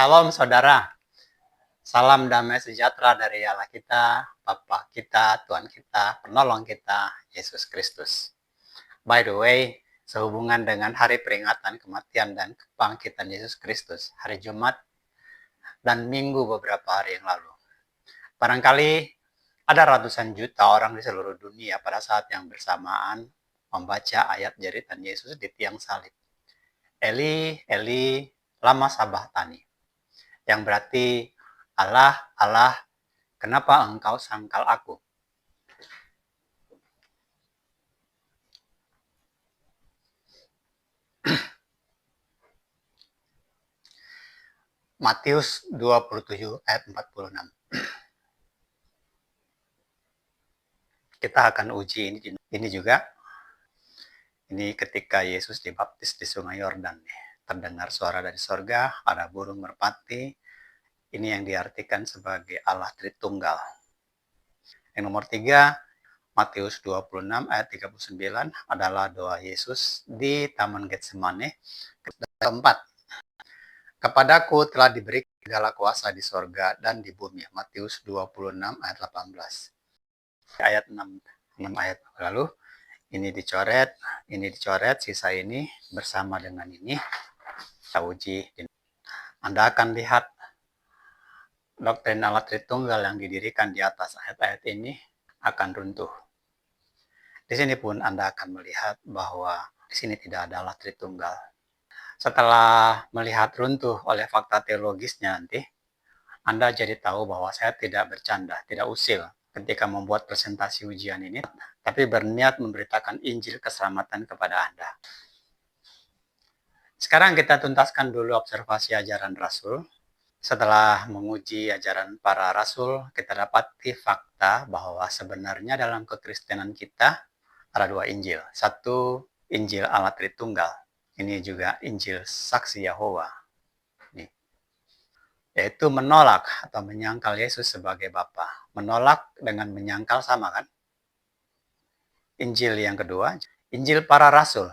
Shalom saudara, salam damai sejahtera dari Allah kita, Bapa kita, Tuhan kita, penolong kita, Yesus Kristus. By the way, sehubungan dengan hari peringatan kematian dan kebangkitan Yesus Kristus, hari Jumat dan Minggu beberapa hari yang lalu. Barangkali ada ratusan juta orang di seluruh dunia pada saat yang bersamaan membaca ayat jeritan Yesus di tiang salib. Eli, Eli, lama sabachthani. Yang berarti, Allah, Allah, kenapa engkau sangkal aku? Matius 27 ayat 46. Kita akan uji ini juga. Ini ketika Yesus dibaptis di Sungai Yordan. Terdengar suara dari sorga, ada burung merpati. Ini yang diartikan sebagai Allah Tritunggal. Yang nomor 3, Matius 26 ayat 39 adalah doa Yesus di Taman Getsemane. Keempat, kepadaku telah diberi segala kuasa di sorga dan di bumi. Matius 26 ayat 18. Ayat 6 ayat lalu. Ini dicoret, sisa ini bersama dengan ini. Kita uji. Anda akan lihat doktrin Allah Tritunggal yang didirikan di atas ayat-ayat ini akan runtuh. Di sini pun Anda akan melihat bahwa di sini tidak ada Allah Tritunggal. Setelah melihat runtuh oleh fakta teologisnya nanti, Anda jadi tahu bahwa saya tidak bercanda, tidak usil ketika membuat presentasi ujian ini, tapi berniat memberitakan Injil keselamatan kepada Anda. Sekarang kita tuntaskan dulu observasi ajaran Rasul. Setelah menguji ajaran para Rasul, kita dapati fakta bahwa sebenarnya dalam kekristenan kita ada dua Injil. Satu, Injil Allah Tritunggal. Ini juga Injil Saksi Yahova. Yaitu menolak atau menyangkal Yesus sebagai Bapa. Menolak dengan menyangkal sama kan? Injil yang kedua, Injil para Rasul,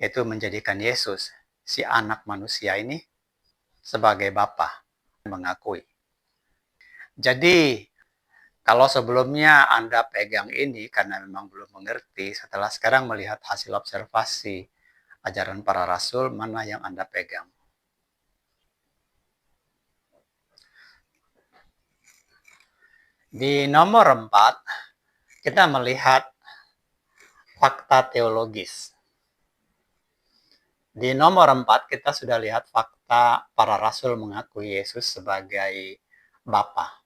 yaitu menjadikan Yesus, si anak manusia ini, sebagai Bapa, mengakui. Jadi, kalau sebelumnya Anda pegang ini karena memang belum mengerti, setelah sekarang melihat hasil observasi ajaran para Rasul, mana yang Anda pegang? Di nomor 4, kita melihat fakta teologis. Di nomor 4, kita sudah lihat fakta para rasul mengakui Yesus sebagai Bapa.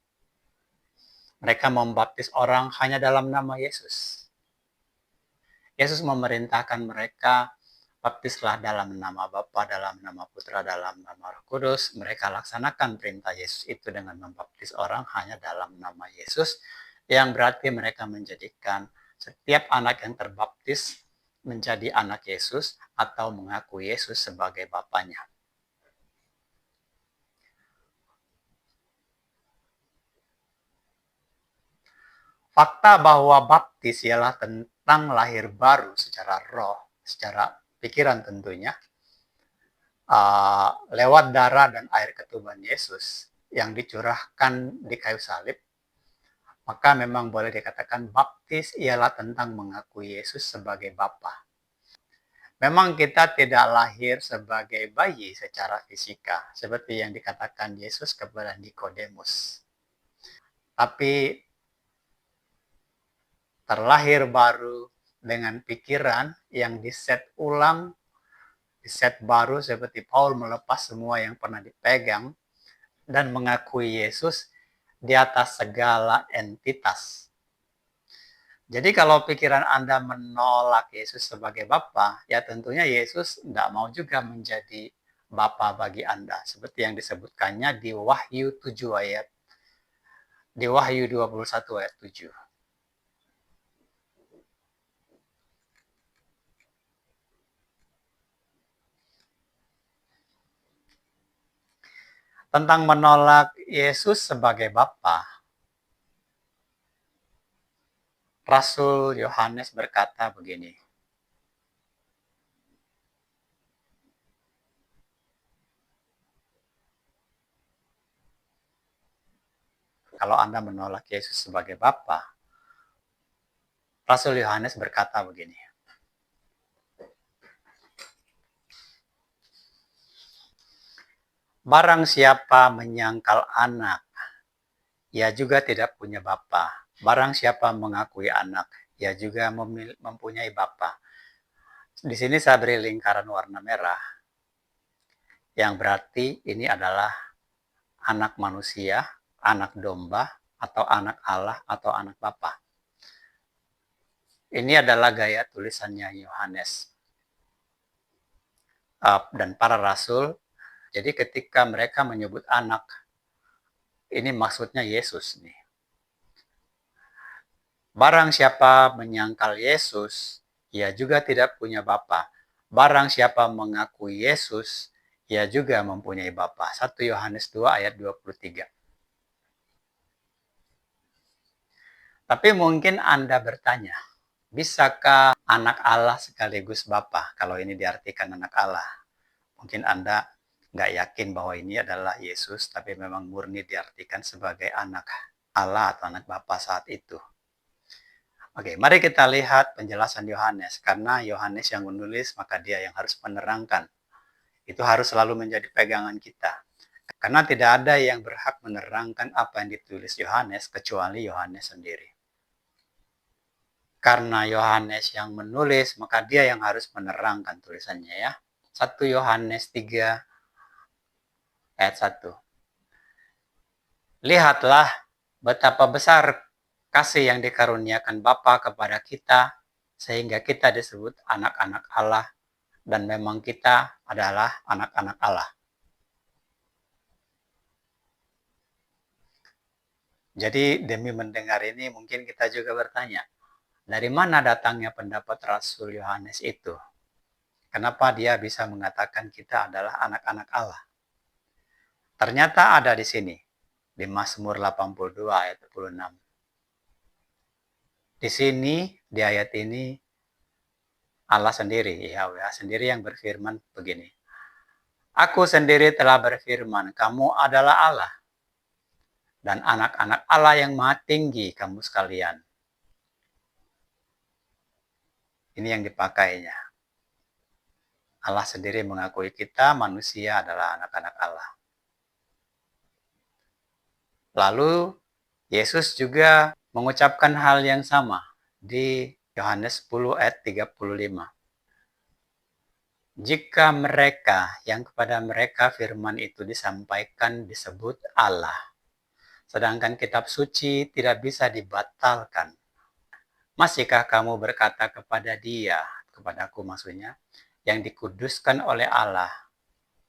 Mereka membaptis orang hanya dalam nama Yesus. Yesus memerintahkan mereka, baptislah dalam nama Bapa, dalam nama Putra, dalam nama Roh Kudus. Mereka laksanakan perintah Yesus itu dengan membaptis orang hanya dalam nama Yesus, yang berarti mereka menjadikan setiap anak yang terbaptis menjadi anak Yesus atau mengaku Yesus sebagai Bapanya. Fakta bahwa baptis ialah tentang lahir baru secara roh, secara pikiran tentunya, lewat darah dan air ketuban Yesus yang dicurahkan di kayu salib, maka memang boleh dikatakan baptis ialah tentang mengakui Yesus sebagai Bapa. Memang kita tidak lahir sebagai bayi secara fisika, seperti yang dikatakan Yesus kepada Nikodemus. Tapi terlahir baru dengan pikiran yang diset ulang, diset baru seperti Paul melepas semua yang pernah dipegang dan mengakui Yesus di atas segala entitas. Jadi kalau pikiran Anda menolak Yesus sebagai Bapa, ya tentunya Yesus tidak mau juga menjadi Bapa bagi Anda. Seperti yang disebutkannya di Wahyu 7 ayat, di Wahyu 21 ayat 7. Tentang menolak Yesus sebagai Bapa, Rasul Yohanes berkata begini, kalau Anda menolak Yesus sebagai Bapa, Rasul Yohanes berkata begini, barang siapa menyangkal anak, ia juga tidak punya bapa. Barang siapa mengakui anak, ia juga mempunyai bapa. Di sini saya beri lingkaran warna merah, yang berarti ini adalah anak manusia, anak domba, atau anak Allah, atau anak bapa. Ini adalah gaya tulisannya Yohanes dan para rasul. Jadi ketika mereka menyebut anak, ini maksudnya Yesus nih. Barang siapa menyangkal Yesus, ia juga tidak punya bapa. Barang siapa mengakui Yesus, ia juga mempunyai bapa. 1 Yohanes 2 ayat 23. Tapi mungkin Anda bertanya, bisakah anak Allah sekaligus bapa kalau ini diartikan anak Allah? Mungkin Anda nggak yakin bahwa ini adalah Yesus, tapi memang murni diartikan sebagai anak Allah atau anak Bapa saat itu. Oke, mari kita lihat penjelasan Yohanes. Karena Yohanes yang menulis, maka dia yang harus menerangkan. Itu harus selalu menjadi pegangan kita. Karena tidak ada yang berhak menerangkan apa yang ditulis Yohanes, kecuali Yohanes sendiri. Karena Yohanes yang menulis, maka dia yang harus menerangkan tulisannya ya. 1 Yohanes 3 ayat 1. Lihatlah betapa besar kasih yang dikaruniakan Bapa kepada kita, sehingga kita disebut anak-anak Allah, dan memang kita adalah anak-anak Allah. Jadi demi mendengar ini mungkin kita juga bertanya, dari mana datangnya pendapat Rasul Yohanes itu? Kenapa dia bisa mengatakan kita adalah anak-anak Allah? Ternyata ada di sini, di Mazmur 82 ayat 26. Di sini, di ayat ini, Allah sendiri, Yahweh sendiri yang berfirman begini. Aku sendiri telah berfirman, kamu adalah Allah, dan anak-anak Allah yang maha tinggi kamu sekalian. Ini yang dipakainya. Allah sendiri mengakui kita, manusia adalah anak-anak Allah. Lalu, Yesus juga mengucapkan hal yang sama di Yohanes 10 ayat 35. Jika mereka yang kepada mereka firman itu disampaikan disebut Allah, sedangkan kitab suci tidak bisa dibatalkan, masihkah kamu berkata kepada dia, kepadaku maksudnya, yang dikuduskan oleh Allah,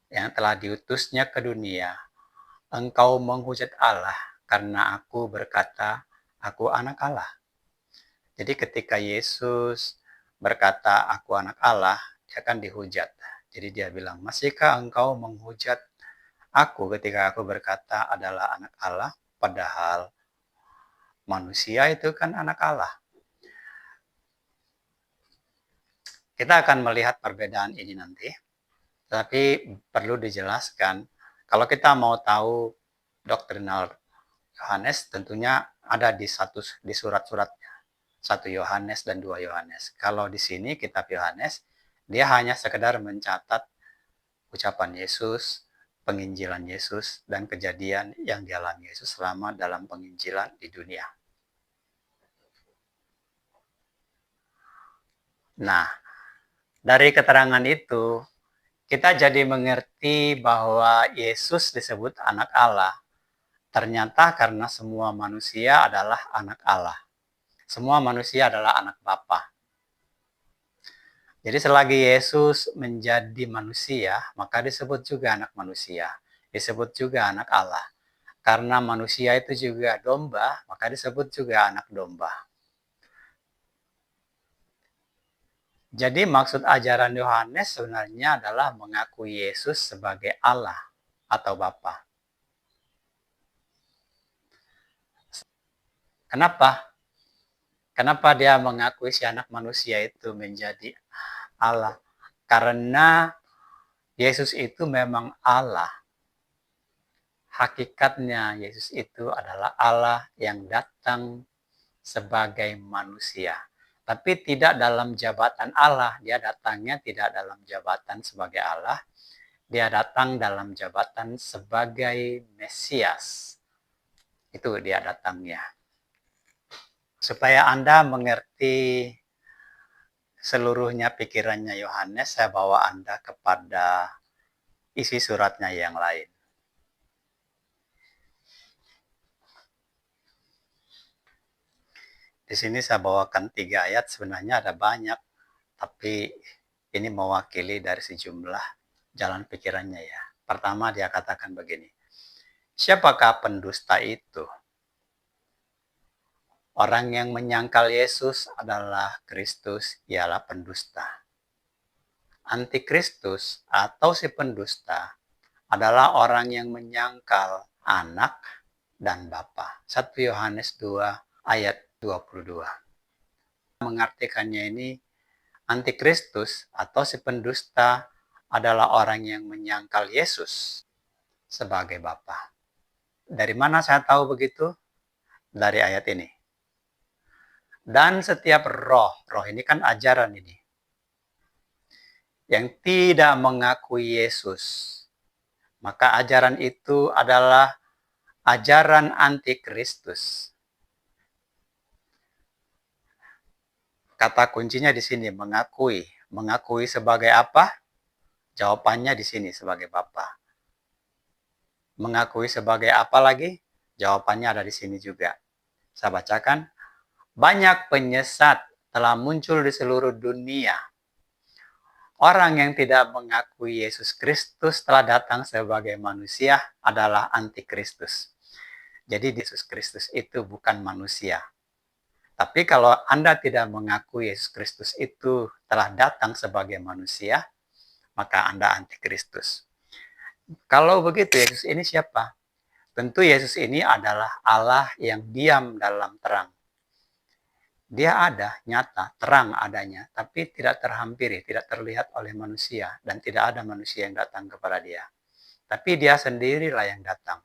yang telah diutusnya ke dunia, engkau menghujat Allah karena aku berkata, aku anak Allah. Jadi ketika Yesus berkata, aku anak Allah, dia akan dihujat. Jadi dia bilang, masihkah engkau menghujat aku ketika aku berkata adalah anak Allah, padahal manusia itu kan anak Allah. Kita akan melihat perbedaan ini nanti, tapi perlu dijelaskan, kalau kita mau tahu doktrinal Yohanes, tentunya ada di surat-suratnya, 1 Yohanes dan 2 Yohanes. Kalau di sini kitab Yohanes, dia hanya sekedar mencatat ucapan Yesus, penginjilan Yesus, dan kejadian yang dialami Yesus selama dalam penginjilan di dunia. Nah, dari keterangan itu, kita jadi mengerti bahwa Yesus disebut anak Allah. Ternyata karena semua manusia adalah anak Allah. Semua manusia adalah anak Bapa. Jadi selagi Yesus menjadi manusia, maka disebut juga anak manusia. Disebut juga anak Allah. Karena manusia itu juga domba, maka disebut juga anak domba. Jadi maksud ajaran Yohanes sebenarnya adalah mengakui Yesus sebagai Allah atau Bapa. Kenapa? Kenapa dia mengakui si anak manusia itu menjadi Allah? Karena Yesus itu memang Allah. hakikatnya Yesus itu adalah Allah yang datang sebagai manusia. Tapi tidak dalam jabatan Allah, dia datangnya tidak dalam jabatan sebagai Allah, dia datang dalam jabatan sebagai Mesias. Itu dia datangnya. Supaya Anda mengerti seluruhnya pikirannya Yohanes, saya bawa Anda kepada isi suratnya yang lain. Di sini saya bawakan 3 ayat, sebenarnya ada banyak, tapi ini mewakili dari sejumlah jalan pikirannya ya. Pertama dia katakan begini, siapakah pendusta itu? Orang yang menyangkal Yesus adalah Kristus, ialah pendusta. Antikristus atau si pendusta adalah orang yang menyangkal anak dan bapa. 1 Yohanes 2 ayat 22. Mengartikannya ini, antikristus atau si pendusta adalah orang yang menyangkal Yesus sebagai bapa. Dari mana saya tahu begitu? Dari ayat ini. Dan setiap roh ini kan ajaran ini, yang tidak mengakui Yesus, maka ajaran itu adalah ajaran antikristus. Kata kuncinya di sini, mengakui. Mengakui sebagai apa? Jawabannya di sini sebagai Bapa. Mengakui sebagai apa lagi? Jawabannya ada di sini juga. Saya bacakan. Banyak penyesat telah muncul di seluruh dunia. Orang yang tidak mengakui Yesus Kristus telah datang sebagai manusia adalah antikristus. Jadi Yesus Kristus itu bukan manusia. Tapi kalau Anda tidak mengakui Yesus Kristus itu telah datang sebagai manusia, maka Anda antikristus. Kalau begitu, Yesus ini siapa? Tentu Yesus ini adalah Allah yang diam dalam terang. Dia ada, nyata, terang adanya, tapi tidak terhampiri, tidak terlihat oleh manusia, dan tidak ada manusia yang datang kepada dia. Tapi dia sendirilah yang datang.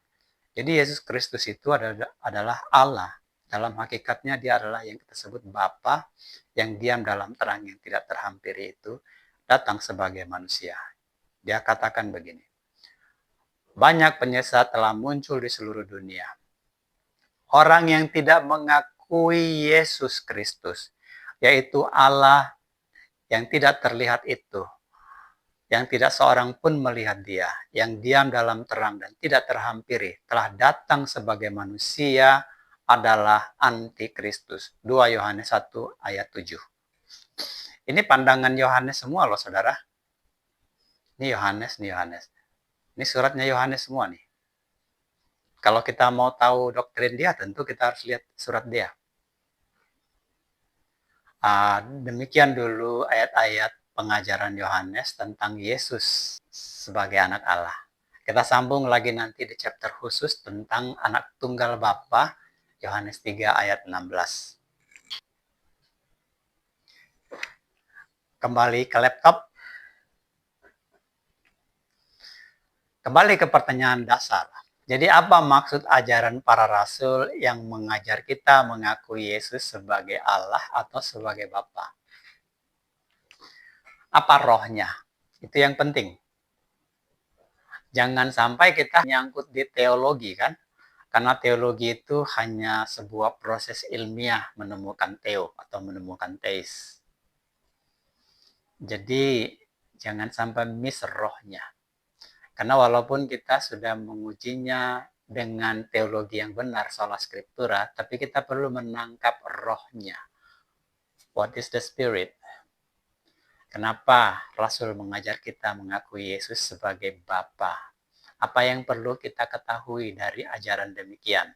Jadi Yesus Kristus itu adalah Allah. Dalam hakikatnya dia adalah yang kita sebut Bapa, yang diam dalam terang, yang tidak terhampiri itu, datang sebagai manusia. Dia katakan begini, banyak penyesat telah muncul di seluruh dunia. Orang yang tidak mengakui Yesus Kristus, yaitu Allah yang tidak terlihat itu, yang tidak seorang pun melihat dia, yang diam dalam terang dan tidak terhampiri, telah datang sebagai manusia, adalah antikristus. 2 Yohanes 1 ayat 7. Ini pandangan Yohanes semua loh saudara. Ini Yohanes. Ini suratnya Yohanes semua nih. Kalau kita mau tahu doktrin dia, tentu kita harus lihat surat dia. Demikian dulu ayat-ayat pengajaran Yohanes tentang Yesus sebagai anak Allah. Kita sambung lagi nanti di chapter khusus tentang anak tunggal Bapa, Yohanes 3 ayat 16. Kembali ke laptop. Kembali ke pertanyaan dasar. Jadi apa maksud ajaran para rasul yang mengajar kita mengakui Yesus sebagai Allah atau sebagai Bapa? Apa rohnya? Itu yang penting. Jangan sampai kita nyangkut di teologi kan? Karena teologi itu hanya sebuah proses ilmiah menemukan teo atau menemukan teis. Jadi jangan sampai miss rohnya. Karena walaupun kita sudah mengujinya dengan teologi yang benar, sola scriptura, tapi kita perlu menangkap rohnya. What is the spirit? Kenapa Rasul mengajar kita mengakui Yesus sebagai Bapa? Apa yang perlu kita ketahui dari ajaran demikian?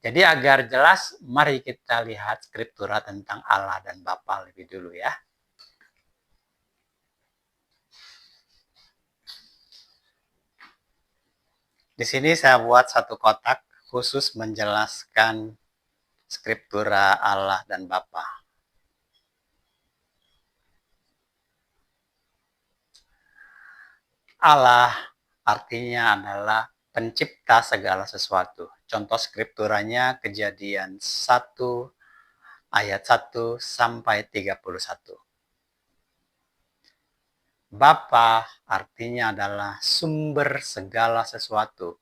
Jadi agar jelas, mari kita lihat scriptura tentang Allah dan Bapa lebih dulu ya. Di sini saya buat satu kotak khusus menjelaskan scriptura Allah dan Bapa. Allah artinya adalah pencipta segala sesuatu. Contoh skripturanya Kejadian 1 ayat 1 sampai 31. Bapa artinya adalah sumber segala sesuatu.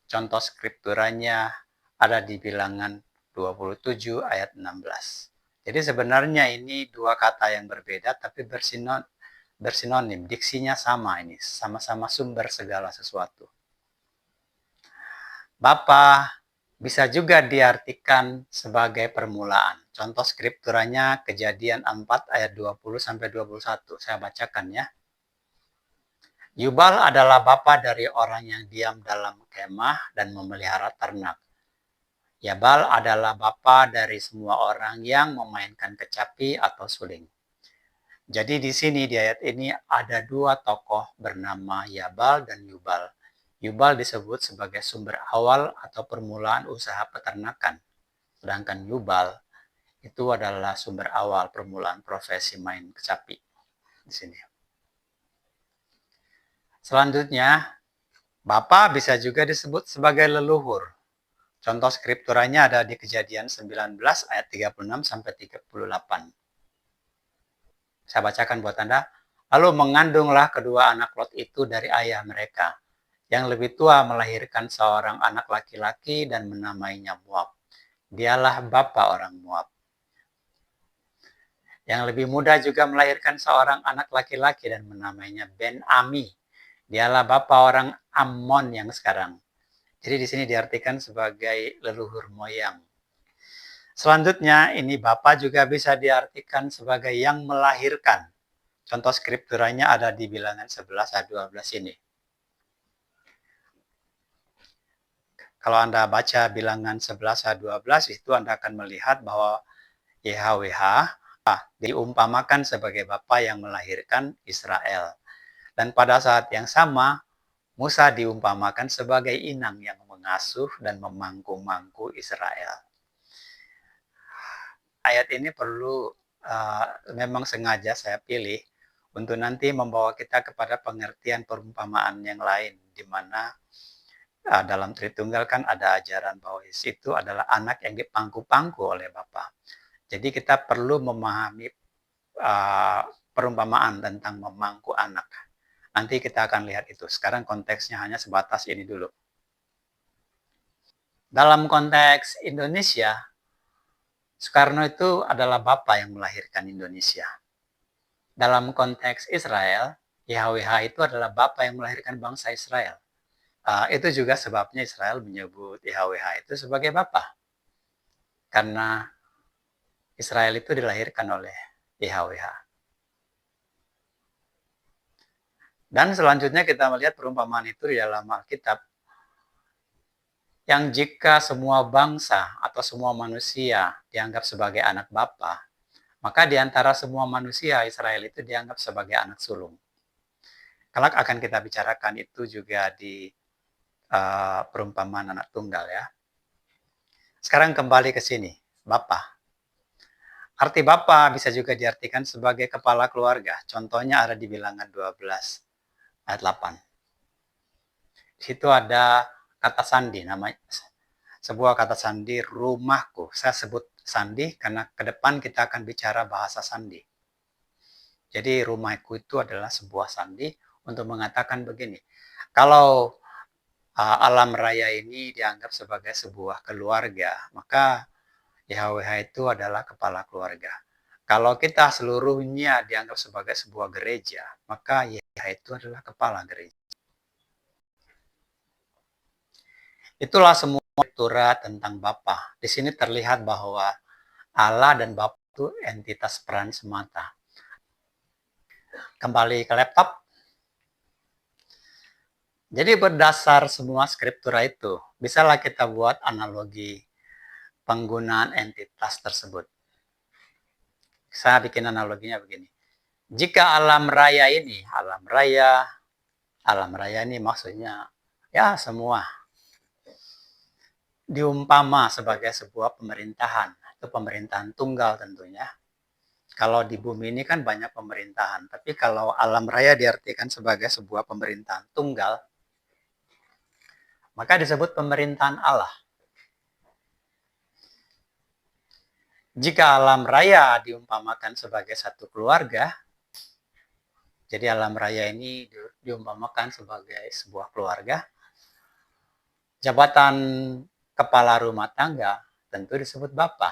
Contoh skripturanya ada di Bilangan 27 ayat 16. Jadi sebenarnya ini dua kata yang berbeda tapi bersinonim, diksinya sama ini, sama-sama sumber segala sesuatu. Bapa bisa juga diartikan sebagai permulaan. Contoh skripturanya Kejadian 4 ayat 20 sampai 21. Saya bacakan ya. Yubal adalah bapa dari orang yang diam dalam kemah dan memelihara ternak. Yabal adalah bapa dari semua orang yang memainkan kecapi atau suling. Jadi di sini di ayat ini ada dua tokoh bernama Yabal dan Yubal. Yubal disebut sebagai sumber awal atau permulaan usaha peternakan. Sedangkan Yubal itu adalah sumber awal permulaan profesi main kecapi. Di sini. Selanjutnya, Bapa bisa juga disebut sebagai leluhur. Contoh skripturanya ada di Kejadian 19 ayat 36 sampai 38. Saya bacakan buat Anda. Lalu mengandunglah kedua anak Lot itu dari ayah mereka. Yang lebih tua melahirkan seorang anak laki-laki dan menamainya Moab. Dialah bapa orang Moab. Yang lebih muda juga melahirkan seorang anak laki-laki dan menamainya Ben-Ami. Dialah bapa orang Ammon yang sekarang. Jadi di sini diartikan sebagai leluhur moyang. Selanjutnya ini bapa juga bisa diartikan sebagai yang melahirkan. Contoh skripturanya ada di Bilangan 11 ayat 12 ini. Kalau Anda baca Bilangan 11 ayat 12 itu Anda akan melihat bahwa YHWH diumpamakan sebagai bapa yang melahirkan Israel. Dan pada saat yang sama, Musa diumpamakan sebagai inang yang mengasuh dan memangku-mangku Israel. Ayat ini perlu memang sengaja saya pilih untuk nanti membawa kita kepada pengertian perumpamaan yang lain, di mana dalam Tritunggal kan ada ajaran bahwa Yesus itu adalah anak yang dipangku-pangku oleh Bapa. Jadi kita perlu memahami perumpamaan tentang memangku anak. Nanti kita akan lihat itu. Sekarang konteksnya hanya sebatas ini dulu. Dalam konteks Indonesia, Soekarno itu adalah bapa yang melahirkan Indonesia. Dalam konteks Israel, YHWH itu adalah bapa yang melahirkan bangsa Israel. Itu juga sebabnya Israel menyebut YHWH itu sebagai bapa. Karena Israel itu dilahirkan oleh YHWH. Dan selanjutnya kita melihat perumpamaan itu di dalam Alkitab. Yang jika semua bangsa atau semua manusia dianggap sebagai anak bapa, maka di antara semua manusia Israel itu dianggap sebagai anak sulung. Kelak akan kita bicarakan itu juga di perumpamaan anak tunggal ya. Sekarang kembali ke sini, bapa. Arti bapa bisa juga diartikan sebagai kepala keluarga. Contohnya ada di Bilangan 12 ayat 8. Di situ ada kata sandi, namanya sebuah kata sandi rumahku. Saya sebut sandi karena ke depan kita akan bicara bahasa sandi. Jadi rumahku itu adalah sebuah sandi untuk mengatakan begini. Kalau alam raya ini dianggap sebagai sebuah keluarga, maka YHWH itu adalah kepala keluarga. Kalau kita seluruhnya dianggap sebagai sebuah gereja, maka YHWH itu adalah kepala gereja. Itulah semua struktura tentang Bapa. Di sini terlihat bahwa Allah dan Bapa itu entitas peran semata. Kembali ke laptop. Jadi berdasar semua skriptura itu, bisalah kita buat analogi penggunaan entitas tersebut. Saya bikin analoginya begini. Jika alam raya ini maksudnya ya semua diumpama sebagai sebuah pemerintahan, itu pemerintahan tunggal tentunya. Kalau di bumi ini kan banyak pemerintahan, tapi kalau alam raya diartikan sebagai sebuah pemerintahan tunggal, Maka disebut pemerintahan Allah. Jika alam raya diumpamakan sebagai satu keluarga, jadi alam raya ini diumpamakan sebagai sebuah keluarga, jabatan kepala rumah tangga tentu disebut Bapa.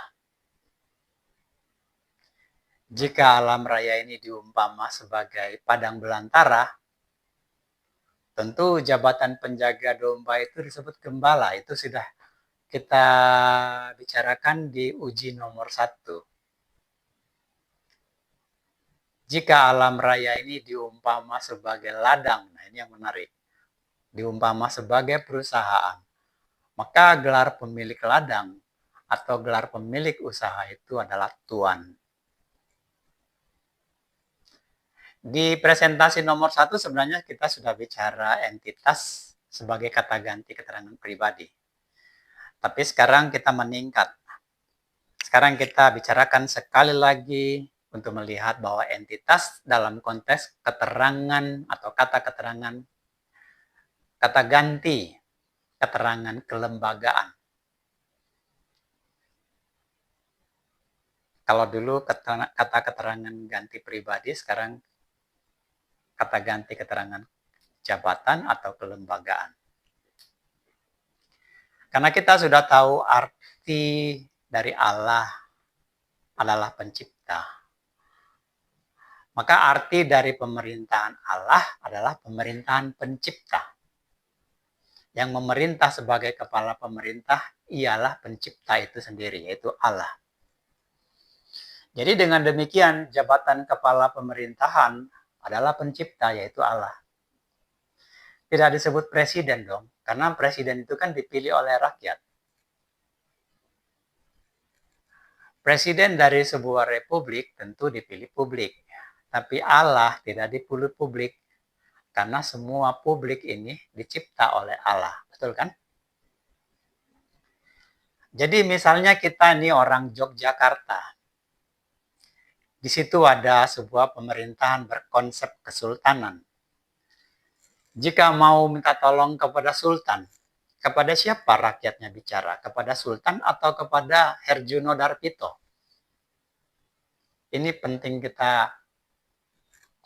Jika alam raya ini diumpama sebagai padang belantara, tentu jabatan penjaga domba itu disebut gembala. Itu sudah kita bicarakan di uji nomor 1. Jika alam raya ini diumpama sebagai ladang, nah ini yang menarik, diumpama sebagai perusahaan, maka gelar pemilik ladang atau gelar pemilik usaha itu adalah tuan. Di presentasi nomor 1 sebenarnya kita sudah bicara entitas sebagai kata ganti keterangan pribadi. Tapi sekarang kita meningkat. Sekarang kita bicarakan sekali lagi untuk melihat bahwa entitas dalam konteks keterangan atau kata keterangan, kata ganti keterangan kelembagaan. Kalau dulu kata keterangan ganti pribadi, sekarang kata ganti keterangan jabatan atau kelembagaan. Karena kita sudah tahu arti dari Allah adalah pencipta. Maka arti dari pemerintahan Allah adalah pemerintahan pencipta. Yang memerintah sebagai kepala pemerintah ialah pencipta itu sendiri, yaitu Allah. Jadi dengan demikian jabatan kepala pemerintahan adalah pencipta, yaitu Allah. Tidak disebut presiden dong, karena presiden itu kan dipilih oleh rakyat. Presiden dari sebuah republik tentu dipilih publik, tapi Allah tidak dipilih publik, karena semua publik ini dicipta oleh Allah, betul kan? Jadi misalnya kita ini orang Yogyakarta, di situ ada sebuah pemerintahan berkonsep kesultanan. Jika mau minta tolong kepada sultan, kepada siapa rakyatnya bicara? Kepada sultan atau kepada Herjuno Darpito? Ini penting kita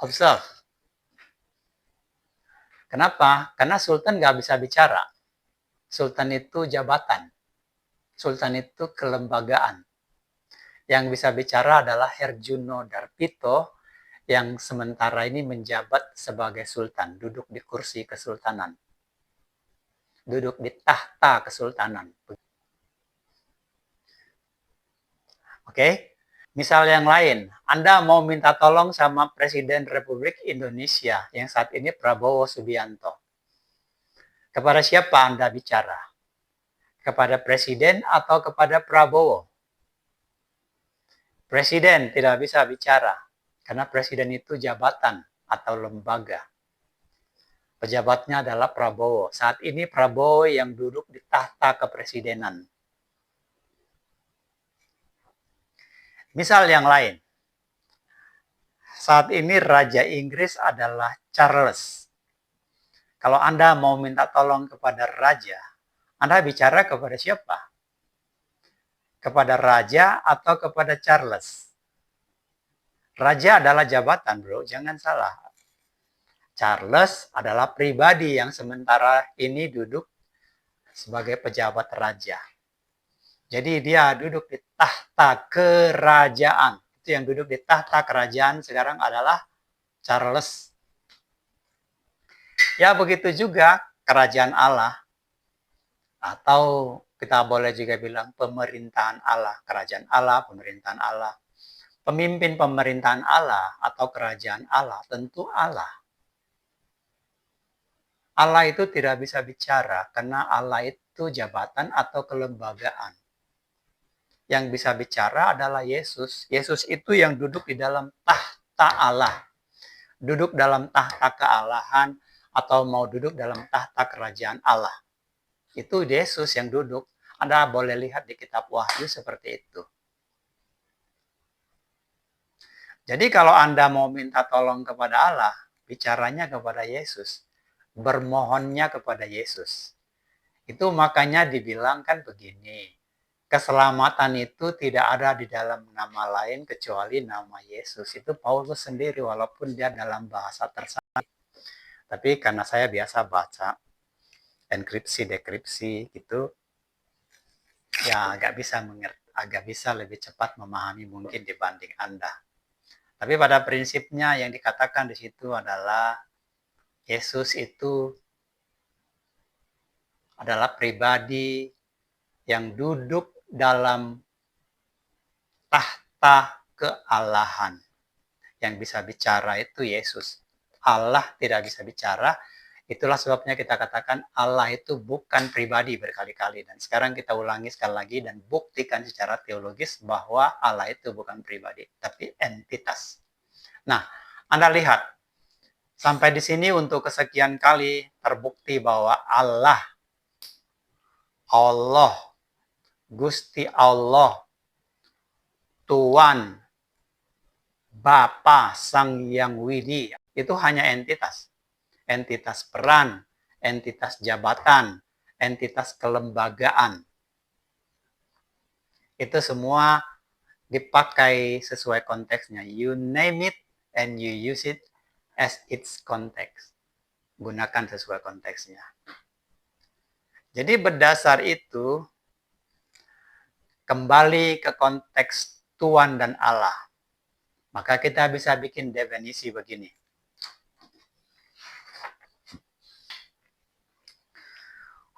observe. Kenapa? Karena sultan nggak bisa bicara. Sultan itu jabatan. Sultan itu kelembagaan. Yang bisa bicara adalah Herjuno Darpito yang sementara ini menjabat sebagai sultan, duduk di kursi kesultanan. Duduk di tahta kesultanan. Oke? Misal yang lain, Anda mau minta tolong sama Presiden Republik Indonesia yang saat ini Prabowo Subianto. Kepada siapa Anda bicara? Kepada Presiden atau kepada Prabowo? Presiden tidak bisa bicara, karena Presiden itu jabatan atau lembaga. Pejabatnya adalah Prabowo. Saat ini Prabowo yang duduk di tahta kepresidenan. Misal yang lain. Saat ini Raja Inggris adalah Charles. Kalau Anda mau minta tolong kepada Raja, Anda bicara kepada siapa? Kepada Raja atau kepada Charles? Raja adalah jabatan, bro. Jangan salah. Charles adalah pribadi yang sementara ini duduk sebagai pejabat raja. Jadi dia duduk di tahta kerajaan. Itu yang duduk di tahta kerajaan sekarang adalah Charles. Ya begitu juga kerajaan Allah. Atau kita boleh juga bilang pemerintahan Allah. Kerajaan Allah, pemerintahan Allah. Pemimpin pemerintahan Allah atau kerajaan Allah tentu Allah. Allah itu tidak bisa bicara karena Allah itu jabatan atau kelembagaan. Yang bisa bicara adalah Yesus. Yesus itu yang duduk di dalam tahta Allah. Duduk dalam tahta kealahan atau mau duduk dalam tahta kerajaan Allah. Itu Yesus yang duduk. Anda boleh lihat di kitab Wahyu seperti itu. Jadi kalau Anda mau minta tolong kepada Allah, bicaranya kepada Yesus. Bermohonnya kepada Yesus. Itu makanya dibilang kan begini, keselamatan itu tidak ada di dalam nama lain kecuali nama Yesus. Itu Paulus sendiri walaupun dia dalam bahasa tersalah. Tapi karena saya biasa baca enkripsi, dekripsi gitu, ya agak bisa lebih cepat memahami mungkin dibanding Anda. Tapi pada prinsipnya yang dikatakan di situ adalah Yesus itu adalah pribadi yang duduk dalam tahta kealahan. Yang bisa bicara itu Yesus. Allah tidak bisa bicara. Itulah sebabnya kita katakan Allah itu bukan pribadi berkali-kali. Dan sekarang kita ulangi sekali lagi dan buktikan secara teologis bahwa Allah itu bukan pribadi, tapi entitas. Nah, Anda lihat, sampai di sini untuk kesekian kali terbukti bahwa Allah, Gusti Allah, Tuhan, Bapa, Sang Yang Widi, itu hanya entitas. Entitas peran, entitas jabatan, entitas kelembagaan. Itu semua dipakai sesuai konteksnya. You name it and you use it as its context. Gunakan sesuai konteksnya. Jadi berdasar itu, kembali ke konteks Tuhan dan Allah. Maka kita bisa bikin definisi begini.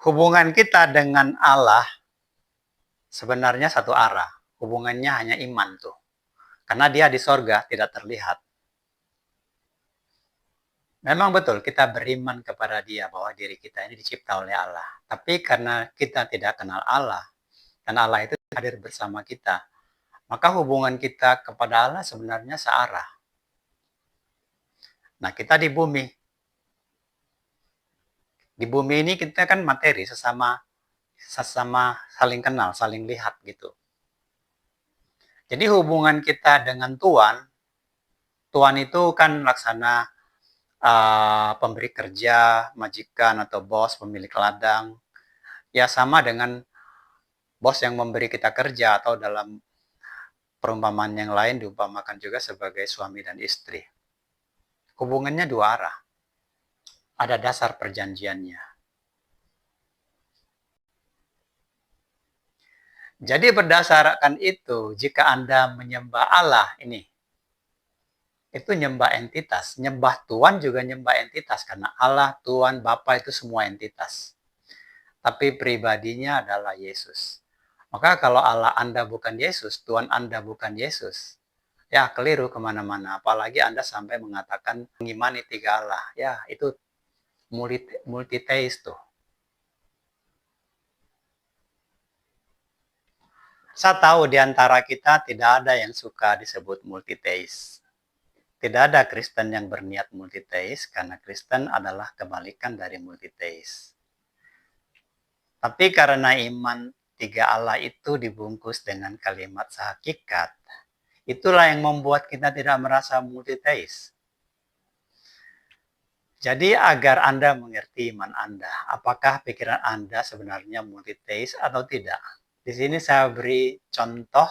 Hubungan kita dengan Allah sebenarnya satu arah. Hubungannya hanya iman tuh. Karena dia di sorga tidak terlihat. Memang betul kita beriman kepada dia bahwa diri kita ini dicipta oleh Allah. Tapi karena kita tidak kenal Allah, dan Allah itu hadir bersama kita, maka hubungan kita kepada Allah sebenarnya searah. Nah, kita di bumi. Di bumi ini kita kan materi, sesama saling kenal, saling lihat gitu. Jadi hubungan kita dengan Tuhan itu kan laksana pemberi kerja, majikan atau bos, pemilik ladang. Ya sama dengan bos yang memberi kita kerja, atau dalam perumpamaan yang lain diumpamakan juga sebagai suami dan istri. Hubungannya dua arah. Ada dasar perjanjiannya. Jadi berdasarkan itu, jika Anda menyembah Allah ini, itu nyembah entitas. Nyembah Tuhan juga nyembah entitas, karena Allah, Tuhan, Bapa itu semua entitas. Tapi pribadinya adalah Yesus. Maka kalau Allah Anda bukan Yesus, Tuhan Anda bukan Yesus, ya keliru kemana-mana. Apalagi Anda sampai mengatakan mengimani tiga Allah. Ya itu multiteis tuh. Saya tahu di antara kita tidak ada yang suka disebut multiteis. Tidak ada Kristen yang berniat multiteis, karena Kristen adalah kebalikan dari multiteis. Tapi karena iman tiga Allah itu dibungkus dengan kalimat sehakikat, itulah yang membuat kita tidak merasa multiteis. Jadi agar Anda mengerti iman Anda, apakah pikiran Anda sebenarnya multiteis atau tidak? Di sini saya beri contoh.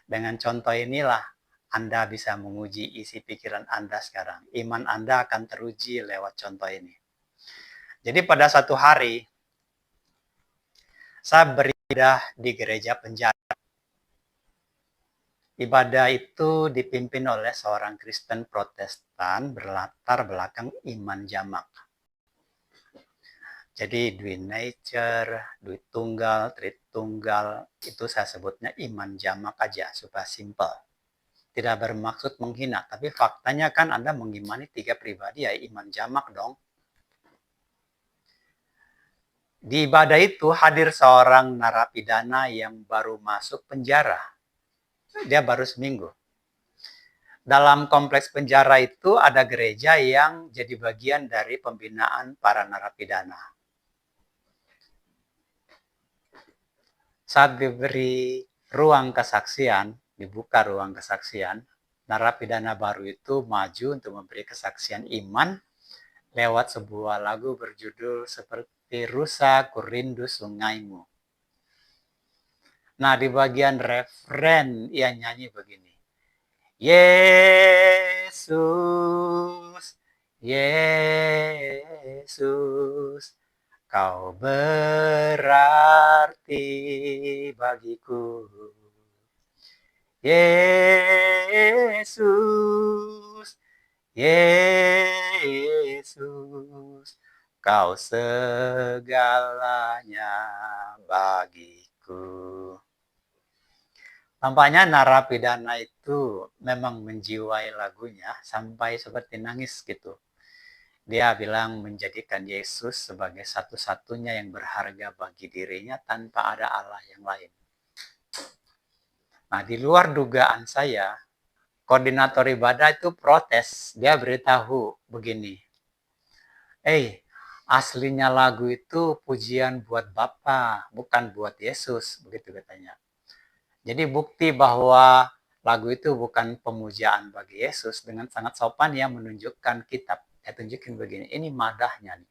Dengan contoh inilah Anda bisa menguji isi pikiran Anda sekarang. Iman Anda akan teruji lewat contoh ini. Jadi pada satu hari, saya beribadah di gereja penjara. Ibadah itu dipimpin oleh seorang Kristen Protestan berlatar belakang iman jamak. Jadi duit nature, duit tunggal, tritunggal, itu saya sebutnya iman jamak aja supaya simple. Tidak bermaksud menghina, tapi faktanya kan Anda mengimani tiga pribadi, ya iman jamak dong. Di ibadah itu hadir seorang narapidana yang baru masuk penjara. Dia baru seminggu. Dalam kompleks penjara itu ada gereja yang jadi bagian dari pembinaan para narapidana. Saat diberi ruang kesaksian, dibuka ruang kesaksian, narapidana baru itu maju untuk memberi kesaksian iman lewat sebuah lagu berjudul Seperti seperti rusa ku rindu sungaimu. Nah, di bagian referen ia nyanyi begini. Yesus, Yesus, kau berarti bagiku. Yesus, Yesus, kau segalanya bagiku. Tampaknya narapidana itu memang menjiwai lagunya sampai seperti nangis gitu. Dia bilang menjadikan Yesus sebagai satu-satunya yang berharga bagi dirinya tanpa ada Allah yang lain. Nah, di luar dugaan saya, koordinator ibadah itu protes. Dia beritahu begini, aslinya lagu itu pujian buat Bapa, bukan buat Yesus, begitu katanya. Jadi bukti bahwa lagu itu bukan pemujaan bagi Yesus, dengan sangat sopan ia menunjukkan kitab. Saya tunjukin begini, ini madahnya nih.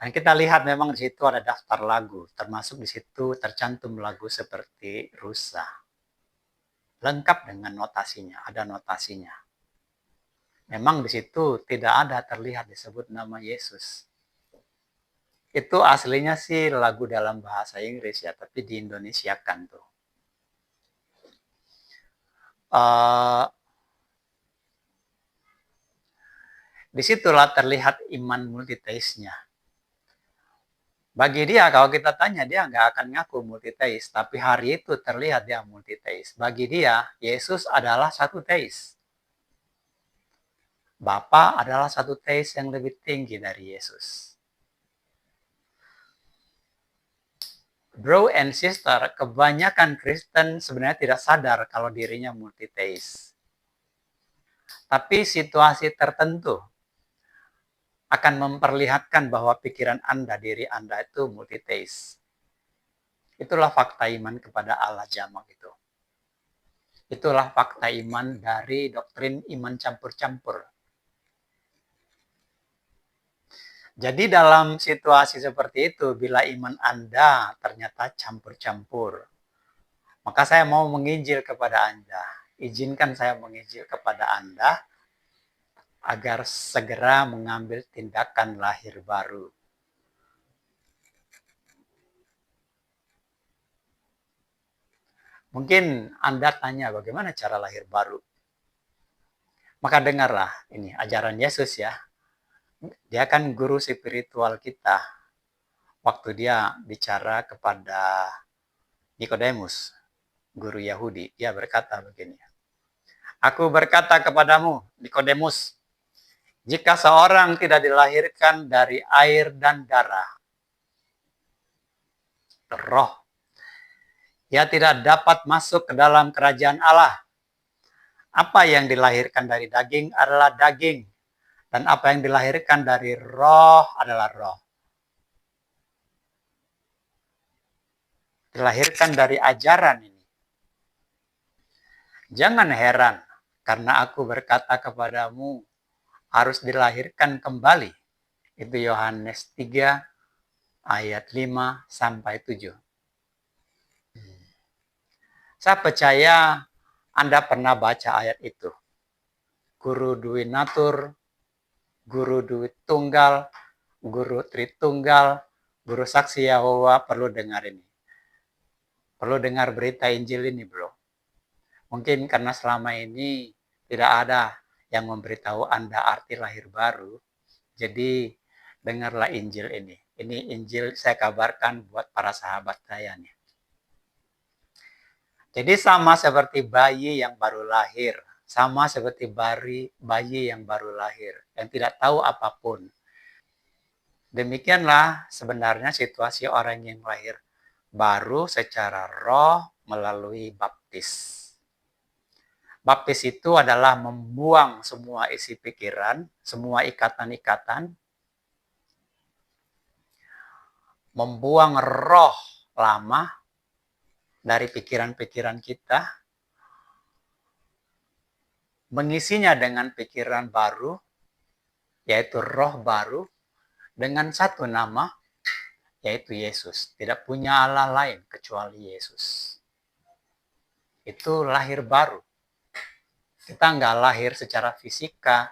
Dan kita lihat memang di situ ada daftar lagu, termasuk di situ tercantum lagu seperti Rusa. Lengkap dengan notasinya, ada notasinya. Memang di situ tidak ada terlihat disebut nama Yesus. Itu aslinya sih lagu dalam bahasa Inggris ya, tapi diindonesiakan tuh. Disitulah terlihat iman multitaste-nya. Bagi dia, kalau kita tanya, dia nggak akan ngaku multitaste. Tapi hari itu terlihat dia multitaste. Bagi dia, Yesus adalah satu taste. Bapa adalah satu taste yang lebih tinggi dari Yesus. Bro and sister, kebanyakan Kristen sebenarnya tidak sadar kalau dirinya multitaste. Tapi situasi tertentu akan memperlihatkan bahwa pikiran Anda, diri Anda itu multitaste. Itulah fakta iman kepada Allah jamak itu. Itulah fakta iman dari doktrin iman campur-campur. Jadi dalam situasi seperti itu, bila iman Anda ternyata campur-campur, maka saya mau menginjil kepada Anda. Izinkan saya menginjil kepada Anda agar segera mengambil tindakan lahir baru. Mungkin Anda tanya bagaimana cara lahir baru. Maka dengarlah ini ajaran Yesus ya. Dia kan guru spiritual kita. Waktu dia bicara kepada Nikodemus, guru Yahudi, dia berkata begini. Aku berkata kepadamu, Nikodemus, jika seorang tidak dilahirkan dari air dan darah, roh, ia tidak dapat masuk ke dalam kerajaan Allah. Apa yang dilahirkan dari daging adalah daging, dan apa yang dilahirkan dari roh adalah roh. Dilahirkan dari ajaran ini. Jangan heran, karena aku berkata kepadamu, harus dilahirkan kembali. Itu Yohanes 3 ayat 5 sampai 7. Saya percaya Anda pernah baca ayat itu. Guru Dwinatur, Guru Dwi Tunggal, Guru Tritunggal, Guru Saksi Yahova perlu dengar ini. Perlu dengar berita Injil ini, bro. Mungkin karena selama ini tidak ada yang memberitahu Anda arti lahir baru. Jadi dengarlah Injil ini. Ini Injil saya kabarkan buat para sahabat saya nih. Jadi sama seperti bayi yang baru lahir. Sama seperti bayi yang baru lahir. Yang tidak tahu apapun. Demikianlah sebenarnya situasi orang yang lahir baru secara roh melalui baptis. Baptis itu adalah membuang semua isi pikiran, semua ikatan-ikatan, membuang roh lama dari pikiran-pikiran kita, mengisinya dengan pikiran baru, yaitu roh baru, dengan satu nama, yaitu Yesus. Tidak punya Allah lain kecuali Yesus. Itu lahir baru. Kita nggak lahir secara fisika,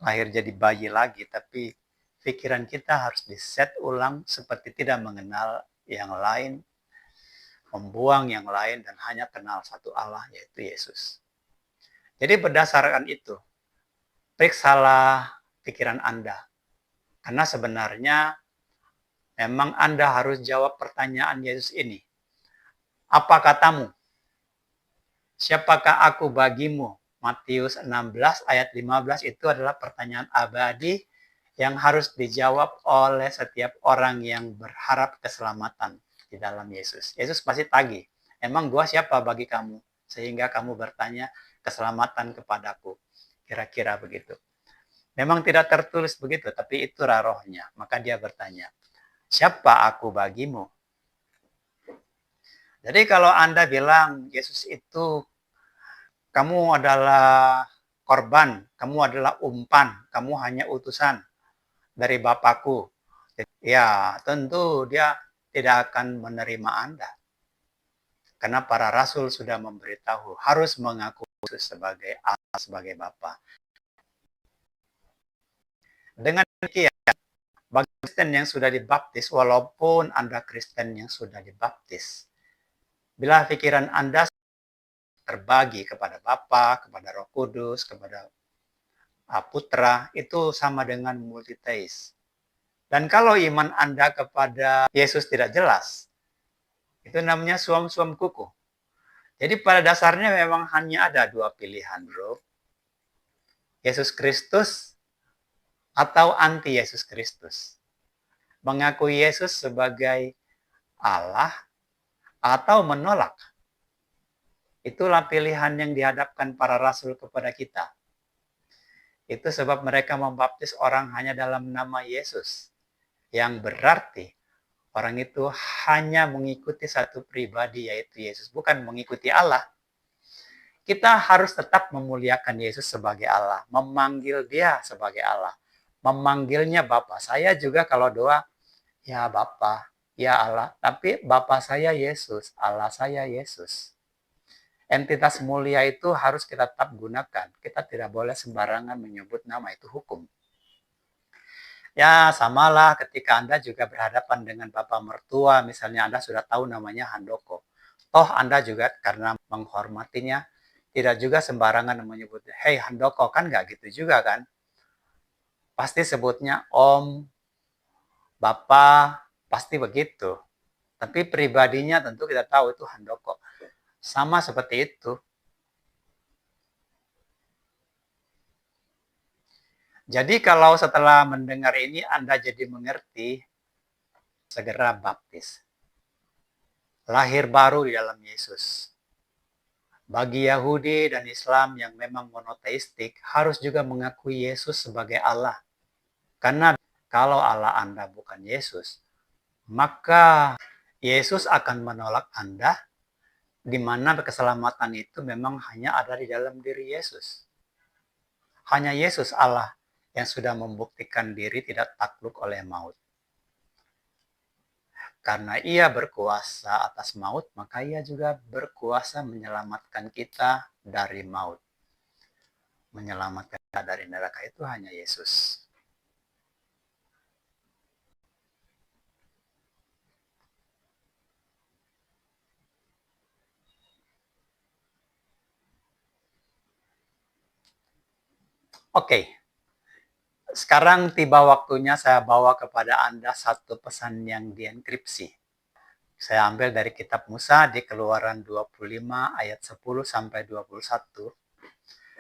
lahir jadi bayi lagi, tapi pikiran kita harus diset ulang seperti tidak mengenal yang lain, membuang yang lain, dan hanya kenal satu Allah, yaitu Yesus. Jadi berdasarkan itu, periksalah pikiran Anda. Karena sebenarnya memang Anda harus jawab pertanyaan Yesus ini. Apa katamu? Siapakah aku bagimu? Matius 16 ayat 15 itu adalah pertanyaan abadi yang harus dijawab oleh setiap orang yang berharap keselamatan di dalam Yesus. Yesus pasti tagih, emang gua siapa bagi kamu? Sehingga kamu bertanya keselamatan kepadaku. Kira-kira begitu. Memang tidak tertulis begitu, tapi itu rohnya. Maka dia bertanya, siapa aku bagimu? Jadi kalau Anda bilang Yesus itu kamu adalah korban, kamu adalah umpan, kamu hanya utusan dari Bapakku. Ya, tentu dia tidak akan menerima Anda. Karena para rasul sudah memberitahu harus mengaku Yesus sebagai Allah, sebagai Bapa. Dengan demikian, bagi Kristen yang sudah dibaptis, walaupun Anda Kristen yang sudah dibaptis, bila pikiran Anda terbagi kepada Bapa, kepada Roh Kudus, kepada Putra, itu sama dengan multiteis. Dan kalau iman Anda kepada Yesus tidak jelas, itu namanya suam-suam kuku. Jadi pada dasarnya memang hanya ada dua pilihan, bro. Yesus Kristus atau anti Yesus Kristus. Mengakui Yesus sebagai Allah atau menolak. Itulah pilihan yang dihadapkan para rasul kepada kita. Itu sebab mereka membaptis orang hanya dalam nama Yesus. Yang berarti orang itu hanya mengikuti satu pribadi, yaitu Yesus. Bukan mengikuti Allah. Kita harus tetap memuliakan Yesus sebagai Allah. Memanggil dia sebagai Allah. Memanggilnya Bapa. Saya juga kalau doa, ya Bapa, ya Allah. Tapi Bapa saya Yesus, Allah saya Yesus. Entitas mulia itu harus kita tetap gunakan. Kita tidak boleh sembarangan menyebut nama, itu hukum. Ya, samalah ketika Anda juga berhadapan dengan Bapak mertua, misalnya Anda sudah tahu namanya Handoko. Toh Anda juga karena menghormatinya, tidak juga sembarangan menyebut, hey Handoko, kan nggak gitu juga kan? Pasti sebutnya Om, Bapak, pasti begitu. Tapi pribadinya tentu kita tahu itu Handoko. Sama seperti itu. Jadi kalau setelah mendengar ini Anda jadi mengerti, segera baptis. Lahir baru di dalam Yesus. Bagi Yahudi dan Islam yang memang monoteistik, harus juga mengakui Yesus sebagai Allah. Karena kalau Allah Anda bukan Yesus, maka Yesus akan menolak Anda, di mana keselamatan itu memang hanya ada di dalam diri Yesus. Hanya Yesus Allah yang sudah membuktikan diri tidak takluk oleh maut. Karena ia berkuasa atas maut, maka ia juga berkuasa menyelamatkan kita dari maut. Menyelamatkan kita dari neraka itu hanya Yesus. Oke, sekarang tiba waktunya saya bawa kepada Anda satu pesan yang dienkripsi. Saya ambil dari kitab Musa di Keluaran 25 ayat 10 sampai 21.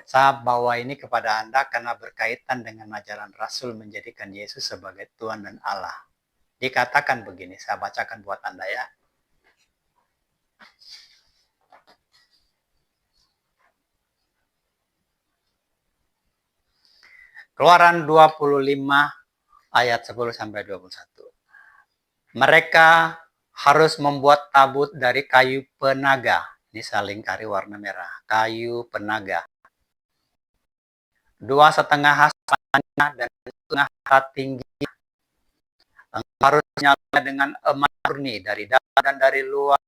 Saya bawa ini kepada Anda karena berkaitan dengan ajaran Rasul menjadikan Yesus sebagai Tuhan dan Allah. Dikatakan begini, saya bacakan buat Anda ya. Keluaran 25 ayat 10 sampai 21. Mereka harus membuat tabut dari kayu penaga. Ini salingkari warna merah. Kayu penaga. 2,5 has panjangnya dan 1,5 has tinggi. Engkau harus menyalutnya dengan emas murni dari dalam dan dari luar.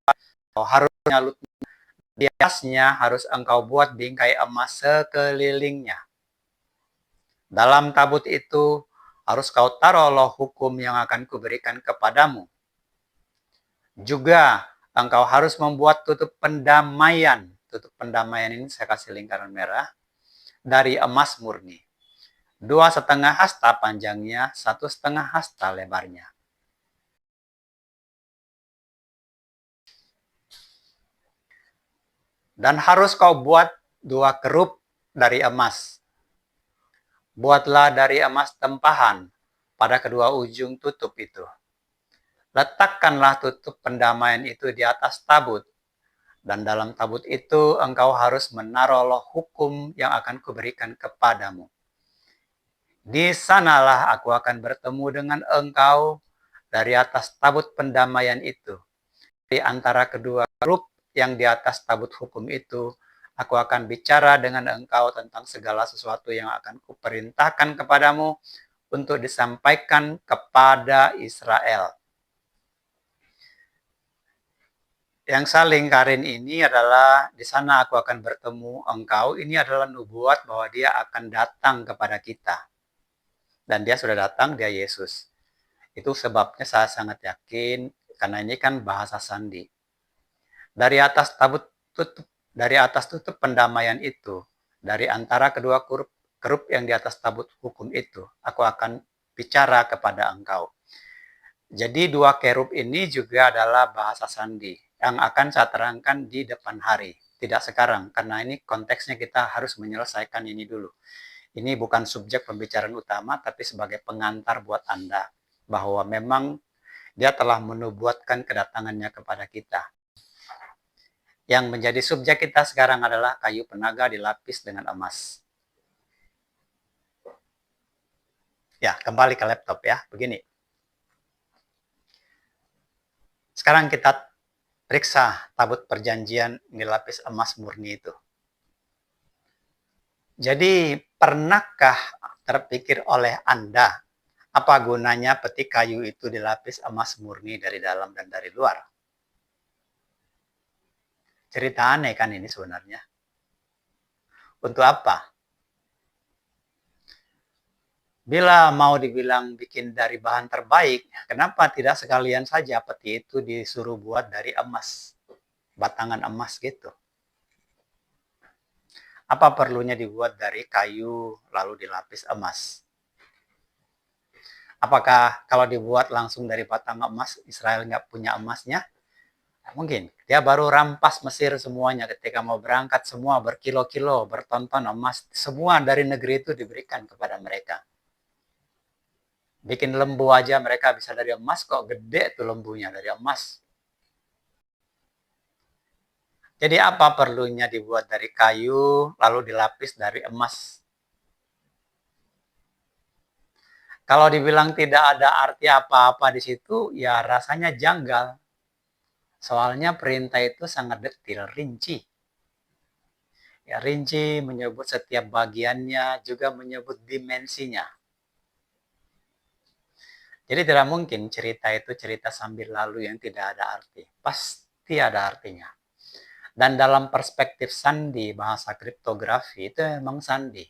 Engkau harus menyalutnya di atasnya, harus engkau buat bingkai emas sekelilingnya. Dalam tabut itu harus kau taruhlah hukum yang akan kuberikan kepadamu. Juga engkau harus membuat tutup pendamaian. Tutup pendamaian ini saya kasih lingkaran merah. Dari emas murni. 2,5 hasta panjangnya, 1,5 hasta lebarnya. Dan harus kau buat 2 kerup dari emas. Buatlah dari emas tempahan pada kedua ujung tutup itu. Letakkanlah tutup pendamaian itu di atas tabut. Dan dalam tabut itu engkau harus menaruhlah hukum yang akan kuberikan kepadamu. Di sanalah aku akan bertemu dengan engkau dari atas tabut pendamaian itu. Di antara kedua kerup yang di atas tabut hukum itu, aku akan bicara dengan engkau tentang segala sesuatu yang akan kuperintahkan kepadamu untuk disampaikan kepada Israel. Yang saling karin ini adalah di sana aku akan bertemu engkau. Ini adalah nubuat bahwa dia akan datang kepada kita. Dan dia sudah datang, dia Yesus. Itu sebabnya saya sangat yakin karena ini kan bahasa sandi. Dari atas tutup pendamaian itu, dari antara kedua kerup yang di atas tabut hukum itu, aku akan bicara kepada engkau. Jadi 2 kerub ini juga adalah bahasa sandi yang akan saya terangkan di depan hari, tidak sekarang, karena ini konteksnya kita harus menyelesaikan ini dulu. Ini bukan subjek pembicaraan utama, tapi sebagai pengantar buat Anda, bahwa memang dia telah menubuatkan kedatangannya kepada kita. Yang menjadi subjek kita sekarang adalah kayu penaga dilapis dengan emas. Ya, kembali ke laptop ya, begini. Sekarang kita periksa tabut perjanjian dilapis emas murni itu. Jadi, pernahkah terpikir oleh Anda apa gunanya peti kayu itu dilapis emas murni dari dalam dan dari luar? Cerita aneh kan ini sebenarnya. Untuk apa? Bila mau dibilang bikin dari bahan terbaik, kenapa tidak sekalian saja peti itu disuruh buat dari emas, batangan emas gitu? Apa perlunya dibuat dari kayu lalu dilapis emas? Apakah kalau dibuat langsung dari batang emas, Israel nggak punya emasnya? Mungkin. Dia baru rampas Mesir semuanya ketika mau berangkat, semua berkilo-kilo, berton-ton emas. Semua dari negeri itu diberikan kepada mereka. Bikin lembu aja mereka bisa dari emas, kok gede tuh lembunya dari emas. Jadi apa perlunya dibuat dari kayu, lalu dilapis dari emas? Kalau dibilang tidak ada arti apa-apa di situ, ya rasanya janggal. Soalnya perintah itu sangat detail, rinci. Ya, rinci menyebut setiap bagiannya, juga menyebut dimensinya. Jadi tidak mungkin cerita itu cerita sambil lalu yang tidak ada arti. Pasti ada artinya. Dan dalam perspektif sandi, bahasa kriptografi itu memang sandi.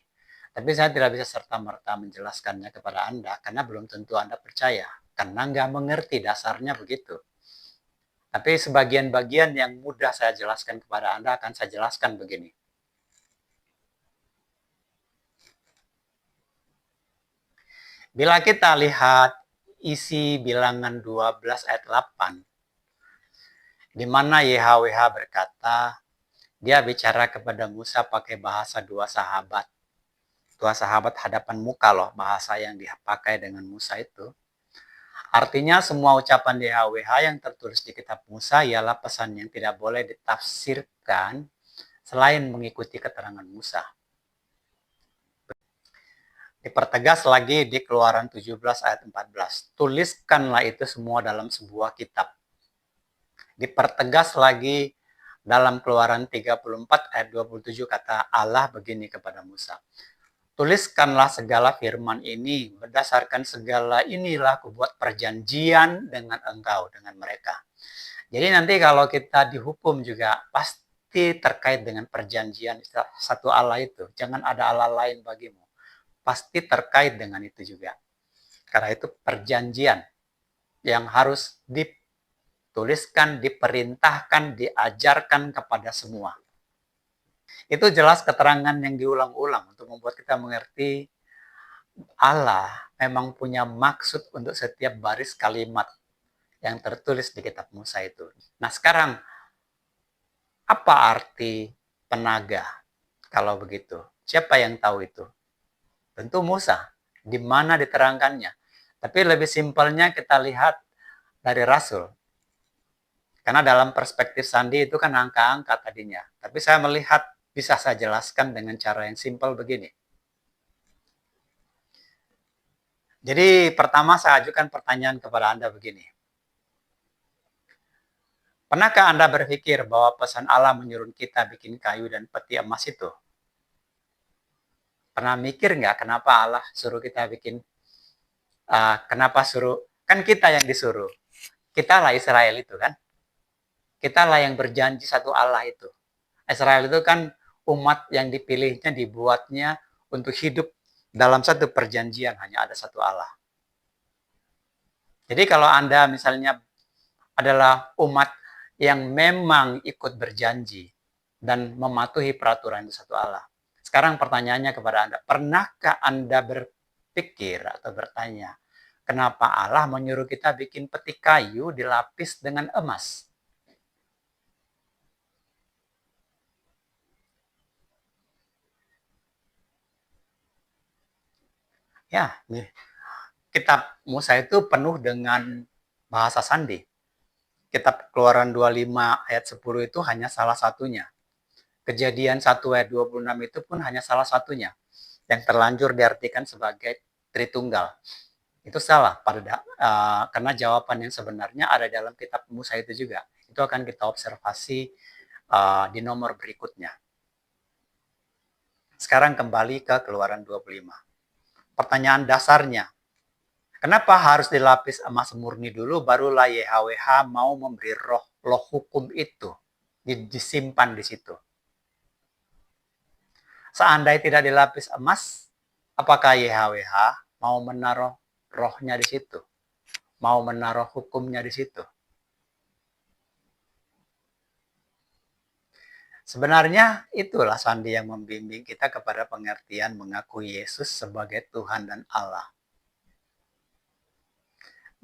Tapi saya tidak bisa serta-merta menjelaskannya kepada Anda, karena belum tentu Anda percaya. Karena nggak mengerti dasarnya begitu. Tapi sebagian-bagian yang mudah saya jelaskan kepada Anda akan saya jelaskan begini. Bila kita lihat isi bilangan 12 ayat 8, di mana YHWH berkata, dia bicara kepada Musa pakai bahasa 2 sahabat. 2 sahabat hadapan muka loh, bahasa yang dipakai dengan Musa itu. Artinya semua ucapan YHWH yang tertulis di kitab Musa ialah pesan yang tidak boleh ditafsirkan selain mengikuti keterangan Musa. Dipertegas lagi di Keluaran 17 ayat 14. Tuliskanlah itu semua dalam sebuah kitab. Dipertegas lagi dalam Keluaran 34 ayat 27 kata Allah begini kepada Musa. Tuliskanlah segala firman ini, berdasarkan segala inilah kubuat perjanjian dengan engkau, dengan mereka. Jadi nanti kalau kita dihukum juga pasti terkait dengan perjanjian satu Allah itu. Jangan ada Allah lain bagimu. Pasti terkait dengan itu juga. Karena itu perjanjian yang harus dituliskan, diperintahkan, diajarkan kepada semua. Itu jelas keterangan yang diulang-ulang untuk membuat kita mengerti Allah memang punya maksud untuk setiap baris kalimat yang tertulis di kitab Musa itu. Nah sekarang, apa arti penaga kalau begitu? Siapa yang tahu itu? Tentu Musa. Di mana diterangkannya? Tapi lebih simpelnya kita lihat dari Rasul. Karena dalam perspektif Sandi itu kan angka-angka tadinya. Tapi saya melihat bisa saya jelaskan dengan cara yang simpel begini. Jadi pertama saya ajukan pertanyaan kepada Anda begini. Pernahkah Anda berpikir bahwa pesan Allah menyuruh kita bikin kayu dan peti emas itu? Pernah mikir nggak kenapa Allah suruh kita bikin, kenapa suruh, kan kita yang disuruh. Kita lah Israel itu kan. Kita lah yang berjanji satu Allah itu. Israel itu kan umat yang dipilihnya, dibuatnya untuk hidup dalam satu perjanjian, hanya ada satu Allah. Jadi kalau Anda misalnya adalah umat yang memang ikut berjanji dan mematuhi peraturan itu satu Allah. Sekarang pertanyaannya kepada Anda, pernahkah Anda berpikir atau bertanya, kenapa Allah menyuruh kita bikin peti kayu dilapis dengan emas? Ya, kitab Musa itu penuh dengan bahasa sandi. Kitab Keluaran 25 ayat 10 itu hanya salah satunya. Kejadian 1 ayat 26 itu pun hanya salah satunya. Yang terlanjur diartikan sebagai Tritunggal. Itu salah karena jawaban yang sebenarnya ada dalam kitab Musa itu juga. Itu akan kita observasi di nomor berikutnya. Sekarang kembali ke Keluaran 25. Pertanyaan dasarnya, kenapa harus dilapis emas murni dulu, barulah YHWH mau memberi loh hukum itu, disimpan di situ. Seandainya tidak dilapis emas, apakah YHWH mau menaruh rohnya di situ? Mau menaruh hukumnya di situ? Sebenarnya itulah sandi yang membimbing kita kepada pengertian mengakui Yesus sebagai Tuhan dan Allah.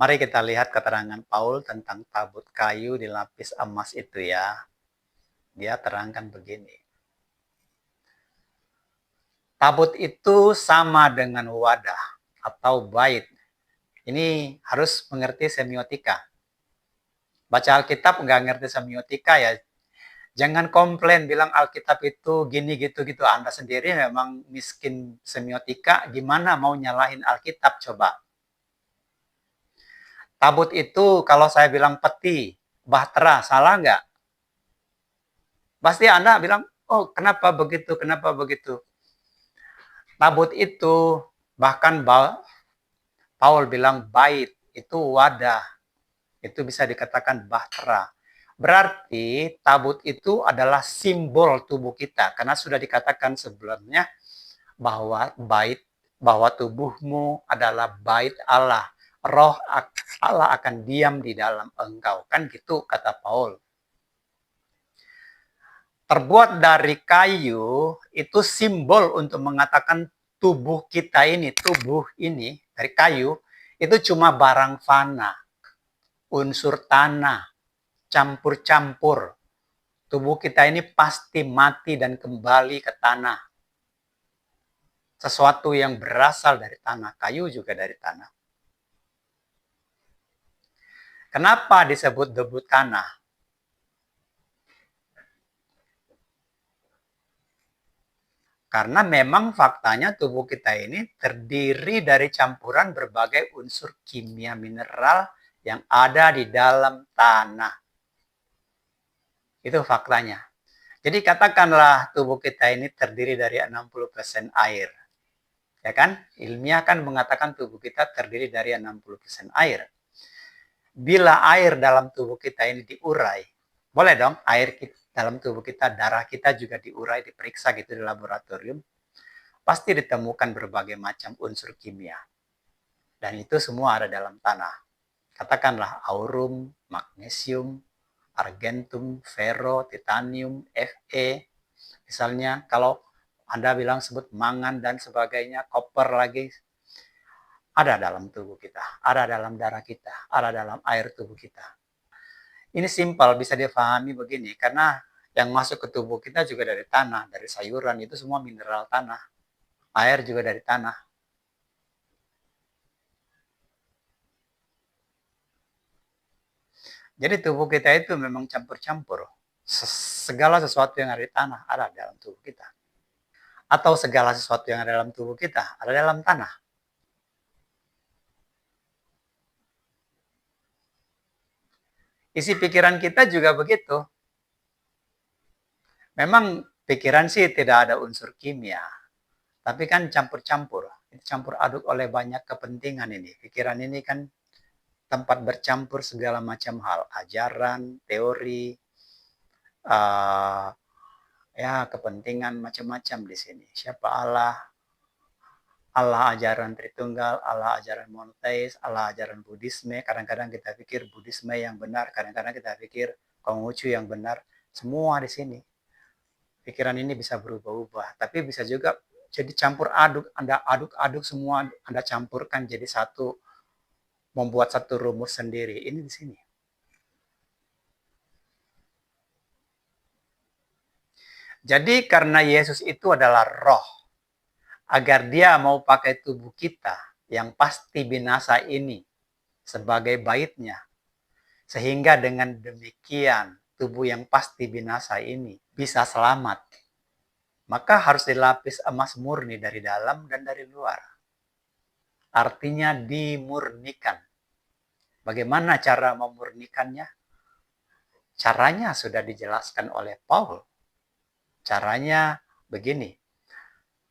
Mari kita lihat keterangan Paul tentang tabut kayu dilapis emas itu ya. Dia terangkan begini. Tabut itu sama dengan wadah atau bait. Ini harus mengerti semiotika. Baca Alkitab nggak ngerti semiotika ya, jangan komplain bilang Alkitab itu gini gitu-gitu. Anda sendiri memang miskin semiotika, gimana mau nyalahin Alkitab coba. Tabut itu kalau saya bilang peti, bahtera, salah nggak? Pasti Anda bilang, oh kenapa begitu, kenapa begitu. Tabut itu, bahkan Paul bilang bait, itu wadah. Itu bisa dikatakan bahtera. Berarti tabut itu adalah simbol tubuh kita. Karena sudah dikatakan sebelumnya bahwa tubuhmu adalah bait Allah. Roh Allah akan diam di dalam engkau. Kan gitu kata Paul. Terbuat dari kayu itu simbol untuk mengatakan tubuh kita ini, tubuh ini dari kayu itu cuma barang fana, unsur tanah, campur-campur. Tubuh kita ini pasti mati dan kembali ke tanah. Sesuatu yang berasal dari tanah, kayu juga dari tanah. Kenapa disebut debu tanah? Karena memang faktanya tubuh kita ini terdiri dari campuran berbagai unsur kimia mineral yang ada di dalam tanah. Itu faktanya. Jadi katakanlah tubuh kita ini terdiri dari 60% air. Ya kan? Ilmiah kan mengatakan tubuh kita terdiri dari 60% air. Bila air dalam tubuh kita ini diurai, boleh dong air dalam tubuh kita, darah kita juga diurai, diperiksa gitu di laboratorium, pasti ditemukan berbagai macam unsur kimia. Dan itu semua ada dalam tanah. Katakanlah aurum, magnesium, argentum, ferro, titanium, Fe. Misalnya kalau Anda bilang sebut mangan dan sebagainya, koper lagi, ada dalam tubuh kita, ada dalam darah kita, ada dalam air tubuh kita. Ini simpel, bisa difahami begini, karena yang masuk ke tubuh kita juga dari tanah, dari sayuran, itu semua mineral tanah. Air juga dari tanah. Jadi tubuh kita itu memang campur-campur. Segala sesuatu yang ada di tanah ada dalam tubuh kita. Atau segala sesuatu yang ada dalam tubuh kita ada dalam tanah. Isi pikiran kita juga begitu. Memang pikiran sih tidak ada unsur kimia, tapi kan campur-campur. Campur aduk oleh banyak kepentingan ini. Pikiran ini kan tempat bercampur segala macam hal, ajaran, teori, ya kepentingan macam-macam di sini. Siapa Allah? Allah ajaran Tritunggal, Allah ajaran monoteis, Allah ajaran Buddhisme. Kadang-kadang kita pikir Buddhisme yang benar, kadang-kadang kita pikir Konghucu yang benar. Semua di sini. Pikiran ini bisa berubah-ubah, tapi bisa juga jadi campur aduk. Anda aduk-aduk semua, Anda campurkan jadi satu, membuat satu rumus sendiri. Ini di sini. Jadi karena Yesus itu adalah roh, agar dia mau pakai tubuh kita yang pasti binasa ini sebagai baitnya, sehingga dengan demikian tubuh yang pasti binasa ini bisa selamat, maka harus dilapis emas murni dari dalam dan dari luar. Artinya dimurnikan. Bagaimana cara memurnikannya? Caranya sudah dijelaskan oleh Paul. Caranya begini.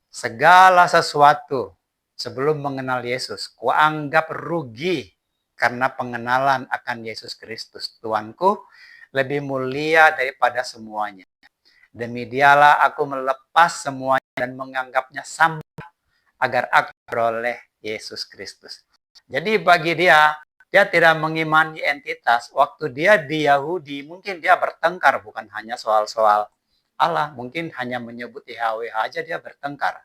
Segala sesuatu sebelum mengenal Yesus, kuanggap rugi karena pengenalan akan Yesus Kristus. Tuanku lebih mulia daripada semuanya. Demi dialah aku melepas semuanya dan menganggapnya sampah agar aku beroleh Yesus Kristus. Jadi bagi dia, dia tidak mengimani entitas. Waktu dia di Yahudi, mungkin dia bertengkar, bukan hanya soal-soal Allah, mungkin hanya menyebut YHWH aja dia bertengkar.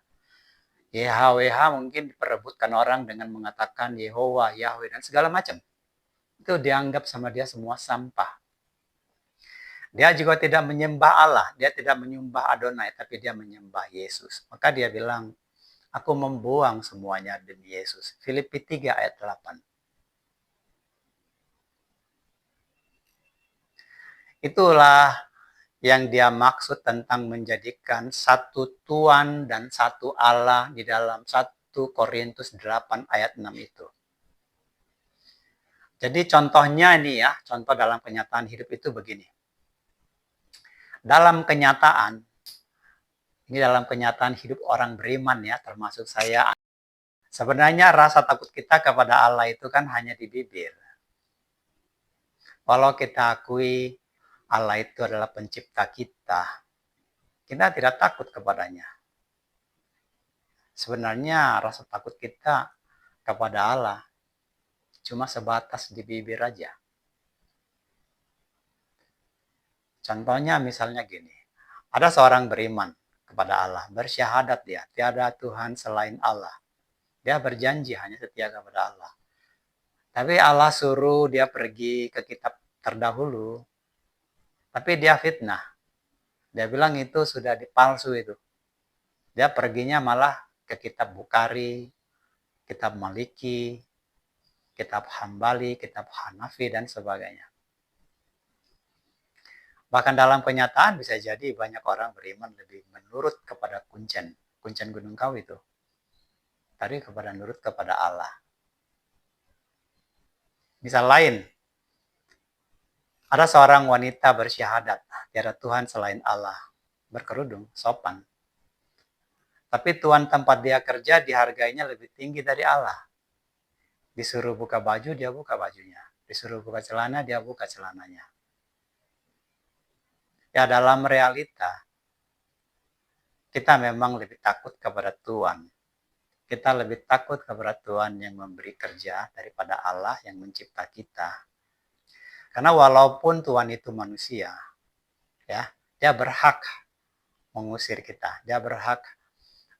YHWH mungkin diperebutkan orang dengan mengatakan Yehowa, Yahweh, dan segala macam. Itu dianggap sama dia semua sampah. Dia juga tidak menyembah Allah, dia tidak menyembah Adonai, tapi dia menyembah Yesus. Maka dia bilang, aku membuang semuanya demi Yesus. Filipi 3 ayat 8. Itulah yang dia maksud tentang menjadikan satu Tuhan dan satu Allah di dalam 1 Korintus 8 ayat 6 itu. Jadi contohnya ini ya, contoh dalam kenyataan hidup itu begini. Dalam kenyataan, ini dalam kenyataan hidup orang beriman ya, termasuk saya. Sebenarnya rasa takut kita kepada Allah itu kan hanya di bibir. Walau kita akui Allah itu adalah pencipta kita tidak takut kepadanya. Sebenarnya rasa takut kita kepada Allah cuma sebatas di bibir aja. Contohnya misalnya gini, ada seorang beriman kepada Allah, bersyahadat dia, tiada Tuhan selain Allah. Dia berjanji hanya setia kepada Allah. Tapi Allah suruh dia pergi ke kitab terdahulu, tapi dia fitnah. Dia bilang itu sudah dipalsu itu. Dia perginya malah ke kitab Bukhari, kitab Maliki, kitab Hambali, kitab Hanafi, dan sebagainya. Bahkan dalam kenyataan bisa jadi banyak orang beriman lebih menurut kepada kuncen Gunung Kawi itu, dari kepada nurut kepada Allah. Misal lain, ada seorang wanita bersyahadat, tiada Tuhan selain Allah, berkerudung, sopan. Tapi tuan tempat dia kerja dihargainya lebih tinggi dari Allah. Disuruh buka baju, dia buka bajunya. Disuruh buka celana, dia buka celananya. Ya dalam realita, kita memang lebih takut kepada Tuhan. Kita lebih takut kepada Tuhan yang memberi kerja daripada Allah yang mencipta kita. Karena walaupun Tuhan itu manusia, ya, dia berhak mengusir kita, dia berhak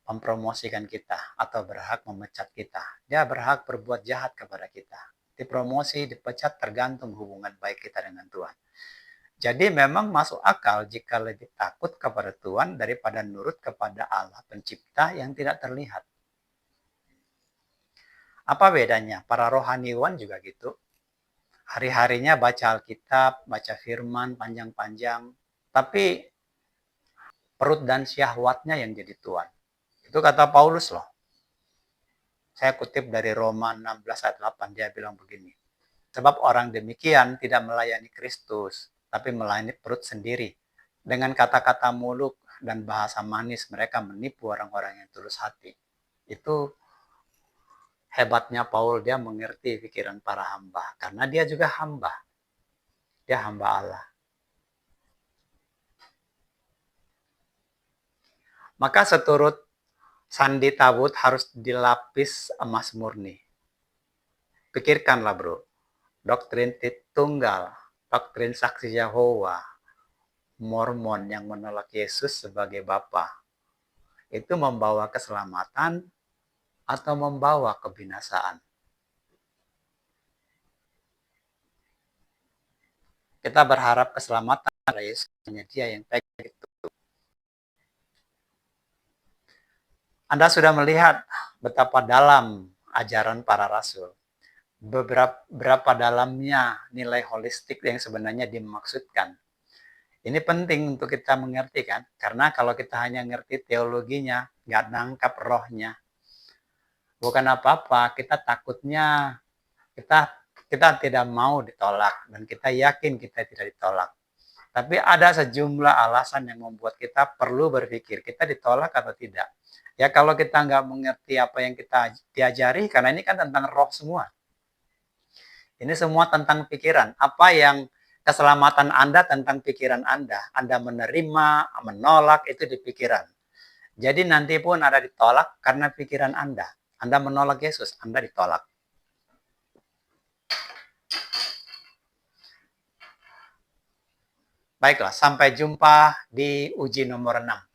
mempromosikan kita atau berhak memecat kita. Dia berhak berbuat jahat kepada kita. Dipromosi, dipecat tergantung hubungan baik kita dengan Tuhan. Jadi memang masuk akal jika lebih takut kepada Tuhan daripada nurut kepada Allah pencipta yang tidak terlihat. Apa bedanya? Para rohaniwan juga gitu. Hari-harinya baca Alkitab, baca firman panjang-panjang, tapi perut dan syahwatnya yang jadi Tuhan. Itu kata Paulus loh. Saya kutip dari Roma 16 ayat 8, dia bilang begini. Sebab orang demikian tidak melayani Kristus, tapi melayani perut sendiri. Dengan kata-kata muluk dan bahasa manis mereka menipu orang-orang yang tulus hati. Itu hebatnya Paul, dia mengerti pikiran para hamba. Karena dia juga hamba. Dia hamba Allah. Maka seturut sandi tabut harus dilapis emas murni. Pikirkanlah bro. Doktrin Tritunggal, doktrin saksi Yahova, Mormon yang menolak Yesus sebagai Bapa. Itu membawa keselamatan atau membawa kebinasaan. Kita berharap keselamatan dari Yesus, hanya Dia yang baik itu. Anda sudah melihat betapa dalam ajaran para rasul. Berapa dalamnya nilai holistik yang sebenarnya dimaksudkan. Ini penting untuk kita mengerti kan. Karena kalau kita hanya ngerti teologinya, nggak nangkap rohnya. Bukan apa-apa, kita takutnya kita tidak mau ditolak. Dan kita yakin kita tidak ditolak. Tapi ada sejumlah alasan yang membuat kita perlu berpikir, kita ditolak atau tidak. Ya kalau kita nggak mengerti apa yang kita diajari, karena ini kan tentang roh semua. Ini semua tentang pikiran. Apa yang keselamatan Anda tentang pikiran Anda. Anda menerima, menolak, itu di pikiran. Jadi nanti pun ada ditolak karena pikiran Anda. Anda menolak Yesus, Anda ditolak. Baiklah, sampai jumpa di uji nomor 6.